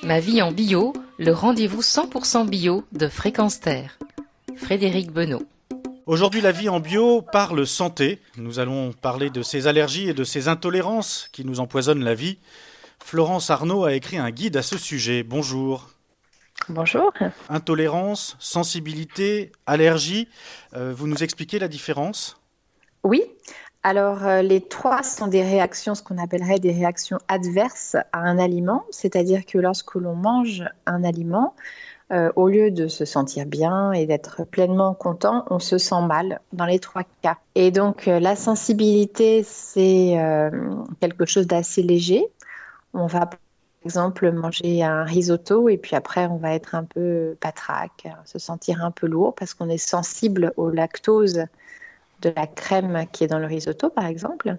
Ma vie en bio, le rendez-vous 100% bio de Fréquence Terre. Frédéric Benoît. Aujourd'hui, la vie en bio parle santé. Nous allons parler de ces allergies et de ces intolérances qui nous empoisonnent la vie. Florence Arnaud a écrit un guide à ce sujet. Bonjour. Bonjour. Intolérance, sensibilité, allergie. Vous nous expliquez la différence ? Oui. Alors, les trois sont des réactions, ce qu'on appellerait des réactions adverses à un aliment. C'est-à-dire que lorsque l'on mange un aliment, au lieu de se sentir bien et d'être pleinement content, on se sent mal dans les trois cas. Et donc, la sensibilité, c'est quelque chose d'assez léger. On va, par exemple, manger un risotto et puis après, on va être un peu patraque, se sentir un peu lourd parce qu'on est sensible au lactose de la crème qui est dans le risotto, par exemple.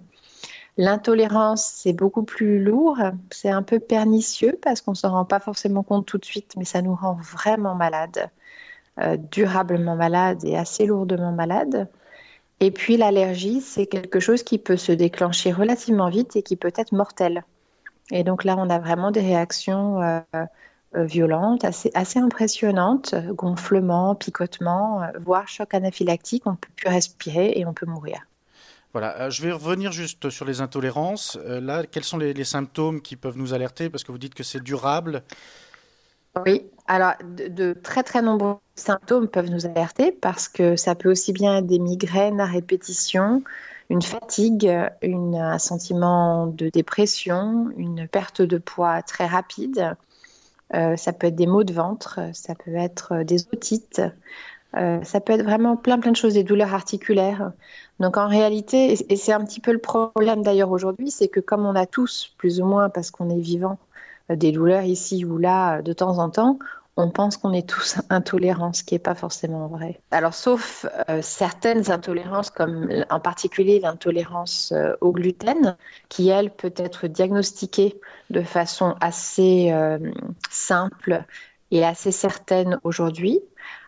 L'intolérance, c'est beaucoup plus lourd, c'est un peu pernicieux parce qu'on ne s'en rend pas forcément compte tout de suite, mais ça nous rend vraiment malade, durablement malade et assez lourdement malade. Et puis l'allergie, c'est quelque chose qui peut se déclencher relativement vite et qui peut être mortel. Et donc là, on a vraiment des réactions violentes, assez impressionnantes, gonflement, picotement, voire choc anaphylactique, on ne peut plus respirer et on peut mourir. Voilà, je vais revenir juste sur les intolérances. Là, quels sont les symptômes qui peuvent nous alerter ? Parce que vous dites que c'est durable. Oui, alors de très très nombreux symptômes peuvent nous alerter parce que ça peut aussi bien être des migraines à répétition, une fatigue, un sentiment de dépression, une perte de poids très rapide. Ça peut être des maux de ventre, ça peut être des otites, ça peut être vraiment plein de choses, des douleurs articulaires. Donc en réalité, et c'est un petit peu le problème d'ailleurs aujourd'hui, c'est que comme on a tous, plus ou moins parce qu'on est vivant, des douleurs ici ou là de temps en temps, on pense qu'on est tous intolérants, ce qui n'est pas forcément vrai. Alors sauf certaines intolérances, comme en particulier l'intolérance au gluten, qui elle peut être diagnostiquée de façon assez simple et assez certaine aujourd'hui,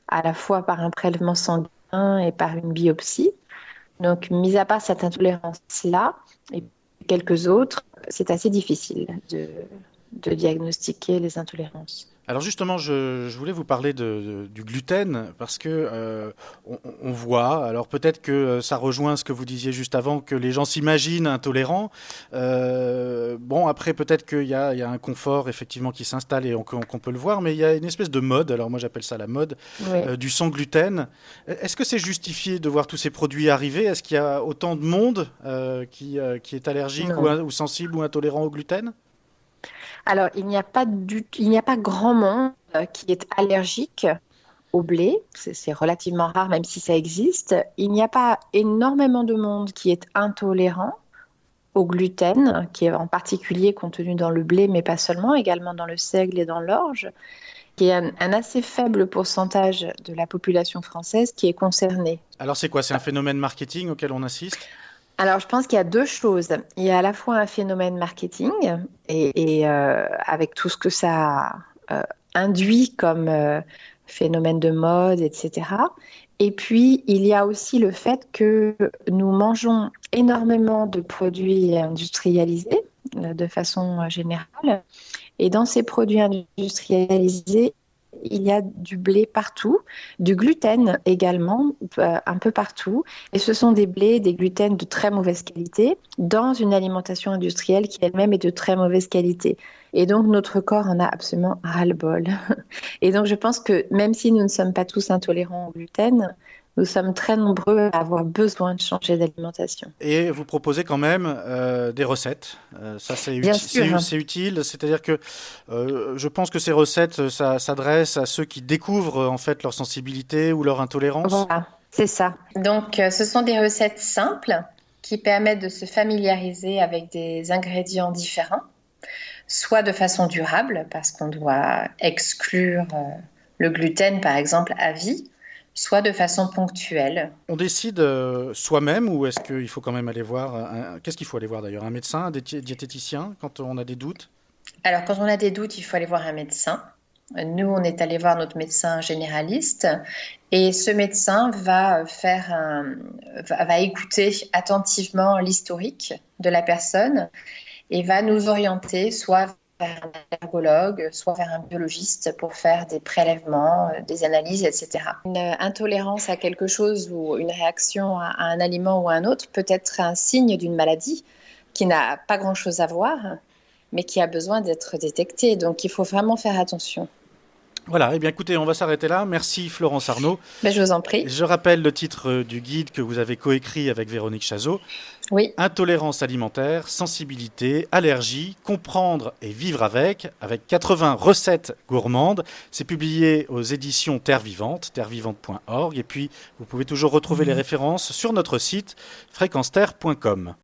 à la fois par un prélèvement sanguin et par une biopsie. Donc, mis à part cette intolérance-là et quelques autres, c'est assez difficile de diagnostiquer les intolérances. Alors justement, je voulais vous parler du gluten parce que on voit, alors peut-être que ça rejoint ce que vous disiez juste avant, que les gens s'imaginent intolérants. Bon, après peut-être qu'il y a un confort effectivement qui s'installe et qu'on peut le voir, mais il y a une espèce de mode, alors moi j'appelle ça la mode, Oui. du sans gluten. Est-ce que c'est justifié de voir tous ces produits arriver ? Est-ce qu'il y a autant de monde qui est allergique Non. ou sensible ou intolérant au gluten ? Alors, il n'y a pas grand monde qui est allergique au blé. C'est relativement rare, même si ça existe. Il n'y a pas énormément de monde qui est intolérant au gluten, qui est en particulier contenu dans le blé, mais pas seulement, également dans le seigle et dans l'orge, qui est un assez faible pourcentage de la population française qui est concernée. Alors c'est quoi ? C'est un phénomène marketing auquel on assiste ? Alors, je pense qu'il y a deux choses. Il y a à la fois un phénomène marketing et avec tout ce que ça induit comme phénomène de mode, etc. Et puis, il y a aussi le fait que nous mangeons énormément de produits industrialisés de façon générale. Et dans ces produits industrialisés, il y a du blé partout, du gluten également, un peu partout. Et ce sont des blés, des gluten de très mauvaise qualité dans une alimentation industrielle qui elle-même est de très mauvaise qualité. Et donc, notre corps en a absolument ras-le-bol. Et donc, je pense que même si nous ne sommes pas tous intolérants au gluten, nous sommes très nombreux à avoir besoin de changer d'alimentation. Et vous proposez quand même des recettes. Ça, Bien sûr. c'est utile. C'est-à-dire que je pense que ces recettes, ça s'adresse à ceux qui découvrent en fait leur sensibilité ou leur intolérance. Voilà, c'est ça. Donc, ce sont des recettes simples qui permettent de se familiariser avec des ingrédients différents, soit de façon durable, parce qu'on doit exclure le gluten, par exemple, à vie, soit de façon ponctuelle. On décide soi-même ou est-ce qu'il faut quand même aller voir qu'est-ce qu'il faut aller voir d'ailleurs? Un médecin, un diététicien quand on a des doutes? Alors, quand on a des doutes, il faut aller voir un médecin. Nous, on est allé voir notre médecin généraliste et ce médecin va écouter attentivement l'historique de la personne et va nous orienter soit vers un allergologue, soit vers un biologiste pour faire des prélèvements, des analyses, etc. Une intolérance à quelque chose ou une réaction à un aliment ou à un autre peut être un signe d'une maladie qui n'a pas grand-chose à voir, mais qui a besoin d'être détectée. Donc il faut vraiment faire attention. Voilà, eh bien écoutez, on va s'arrêter là. Merci Florence Arnaud. Ben, je vous en prie. Je rappelle le titre du guide que vous avez coécrit avec Véronique Chazot. Oui. Intolérance alimentaire, sensibilité, allergie, comprendre et vivre avec 80 recettes gourmandes. C'est publié aux éditions Terre Vivante, terrevivante.org. Et puis, vous pouvez toujours retrouver les références sur notre site fréquenceterre.com.